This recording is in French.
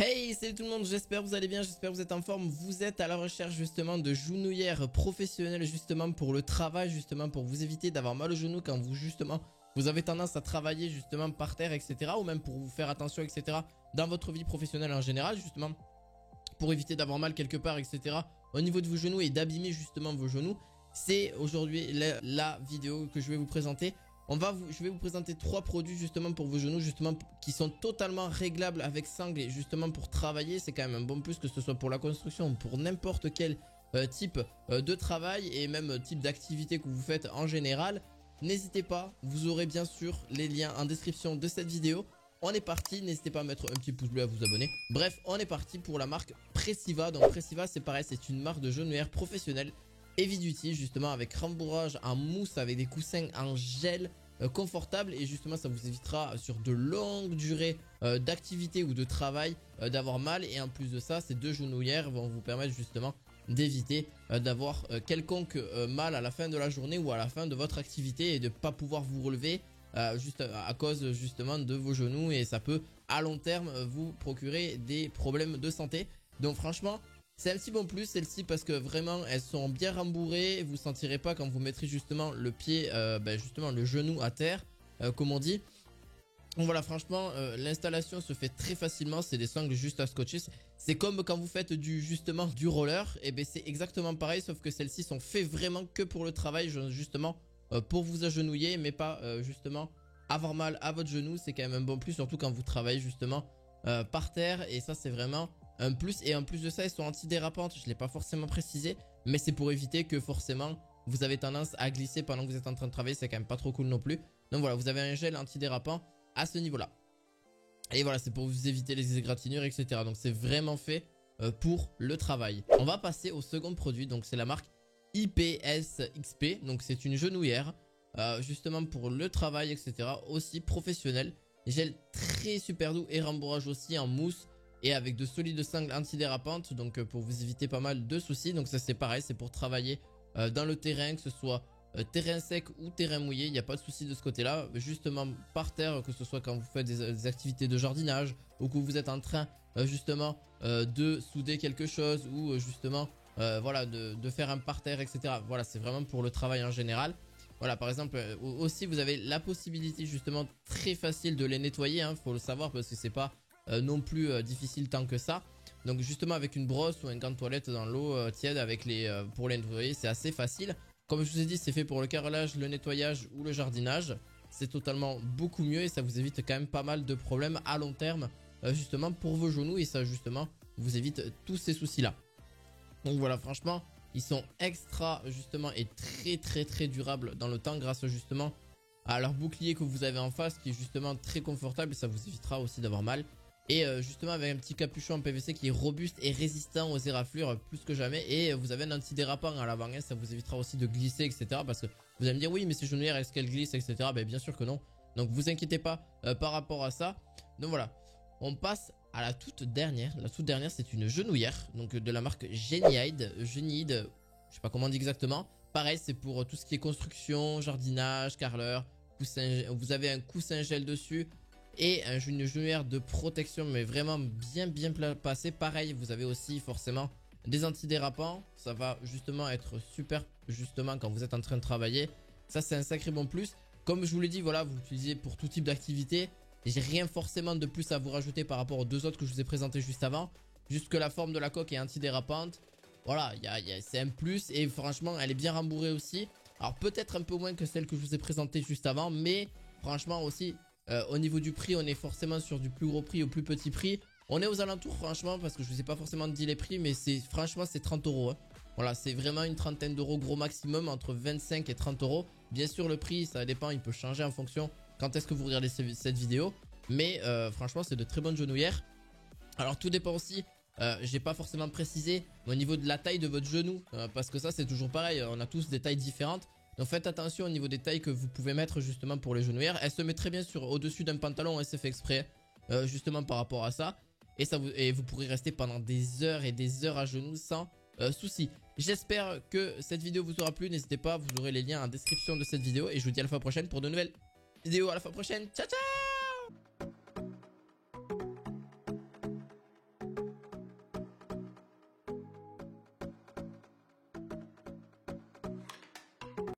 Hey, salut tout le monde, j'espère que vous allez bien, j'espère que vous êtes en forme. Vous êtes à la recherche justement de genouillères professionnelles justement pour le travail, justement pour vous éviter d'avoir mal au genou quand vous avez tendance à travailler justement par terre, etc. Ou même pour vous faire attention, etc. dans votre vie professionnelle en général, justement pour éviter d'avoir mal quelque part, etc. au niveau de vos genoux et d'abîmer justement vos genoux. C'est aujourd'hui la vidéo que je vais vous présenter. Je vais vous présenter 3 produits justement pour vos genoux, justement qui sont totalement réglables avec sangle et justement pour travailler. C'est quand même un bon plus, que ce soit pour la construction ou pour n'importe quel type de travail et même type d'activité que vous faites en général. N'hésitez pas, vous aurez bien sûr les liens en description de cette vidéo. On est parti, n'hésitez pas à mettre un petit pouce bleu, à vous abonner. Bref, on est parti pour la marque Pressiva. Donc Pressiva, c'est pareil, c'est une marque de genouillère professionnelle heavy duty, justement avec rembourrage en mousse, avec des coussins en gel confortable, et justement ça vous évitera sur de longues durées d'activité ou de travail d'avoir mal. Et en plus de ça, ces 2 genouillères vont vous permettre justement d'éviter d'avoir quelconque mal à la fin de la journée ou à la fin de votre activité et de ne pas pouvoir vous relever juste à cause justement de vos genoux, et ça peut à long terme vous procurer des problèmes de santé. Donc franchement, c'est un petit bon plus celle-ci, parce que vraiment elles sont bien rembourrées. Vous sentirez pas quand vous mettrez justement le pied, justement le genou à terre, comme on dit. Donc voilà, franchement l'installation se fait très facilement. C'est des sangles juste à scotcher. C'est comme quand vous faites justement du roller. Et ben c'est exactement pareil, sauf que celles-ci sont faites vraiment que pour le travail, justement pour vous agenouiller, mais pas justement avoir mal à votre genou. C'est quand même un bon plus, surtout quand vous travaillez justement par terre. Et ça, c'est vraiment un plus. Et en plus de ça, elles sont antidérapantes. Je ne l'ai pas forcément précisé, mais c'est pour éviter que forcément vous avez tendance à glisser pendant que vous êtes en train de travailler. C'est quand même pas trop cool non plus. Donc voilà, vous avez un gel antidérapant à ce niveau là. Et voilà, c'est pour vous éviter les égratignures, etc. Donc c'est vraiment fait pour le travail. On va passer au second produit. Donc c'est la marque IPS XP. Donc c'est une genouillère justement pour le travail, etc. aussi professionnel. Gel très super doux et rembourrage aussi en mousse et avec de solides sangles antidérapantes, donc pour vous éviter pas mal de soucis. Donc ça, c'est pareil, c'est pour travailler dans le terrain, que ce soit terrain sec ou terrain mouillé. Il n'y a pas de souci de ce côté là, justement par terre, que ce soit quand vous faites des activités de jardinage ou que vous êtes en train justement de souder quelque chose, ou justement voilà, de faire un parterre, etc. Voilà, c'est vraiment pour le travail en général. Voilà, par exemple, aussi vous avez la possibilité justement très facile de les nettoyer, hein, faut le savoir, parce que c'est pas non plus difficile tant que ça. Donc justement avec une brosse ou un gant de toilette dans l'eau tiède avec pour les nettoyer, c'est assez facile. Comme je vous ai dit, c'est fait pour le carrelage, le nettoyage ou le jardinage. C'est totalement beaucoup mieux et ça vous évite quand même pas mal de problèmes à long terme justement pour vos genoux, et ça justement vous évite tous ces soucis là. Donc voilà, franchement ils sont extra justement et très durables dans le temps, grâce justement à leur bouclier que vous avez en face, qui est justement très confortable, et ça vous évitera aussi d'avoir mal. Et justement avec un petit capuchon en PVC qui est robuste et résistant aux éraflures plus que jamais. Et vous avez un antidérapant à l'avant, hein, ça vous évitera aussi de glisser, etc. Parce que vous allez me dire oui, mais ces genouillères, est-ce qu'elles glissent, etc. Ben bien sûr que non. Donc vous inquiétez pas par rapport à ça. Donc voilà, on passe à la toute dernière. La toute dernière, c'est une genouillère, donc de la marque Geniide. Geniide, je sais pas comment on dit exactement. Pareil, c'est pour tout ce qui est construction, jardinage, carreleur, coussin. Vous avez un coussin gel dessus et une genouillère de protection, mais vraiment bien placée. Pareil, vous avez aussi forcément des antidérapants. Ça va justement être super justement quand vous êtes en train de travailler. Ça, c'est un sacré bon plus. Comme je vous l'ai dit, voilà, vous l'utilisez pour tout type d'activité. J'ai rien forcément de plus à vous rajouter par rapport aux 2 autres que je vous ai présentés juste avant. Juste que la forme de la coque est antidérapante. Voilà, c'est un plus, et franchement elle est bien rembourrée aussi. Alors peut-être un peu moins que celle que je vous ai présentée juste avant, mais franchement aussi au niveau du prix, on est forcément sur du plus gros prix au plus petit prix. On est aux alentours franchement, parce que je vous ai pas forcément dit les prix, mais franchement c'est 30 €. Hein. Voilà, c'est vraiment une trentaine d'euros gros maximum, entre 25 et 30 €. Bien sûr le prix ça dépend, il peut changer en fonction quand est-ce que vous regardez cette vidéo. Mais franchement c'est de très bonnes genouillères. Alors tout dépend aussi, j'ai pas forcément précisé au niveau de la taille de votre genou, parce que ça c'est toujours pareil, on a tous des tailles différentes. Donc faites attention au niveau des tailles que vous pouvez mettre justement pour les genouillères. Elle se met très bien au-dessus d'un pantalon, elle s'est fait exprès justement par rapport à ça. Et vous pourrez rester pendant des heures et des heures à genoux sans souci. J'espère que cette vidéo vous aura plu, n'hésitez pas, vous aurez les liens en description de cette vidéo. Et je vous dis à la fois prochaine pour de nouvelles vidéos. À la fois prochaine, ciao ciao.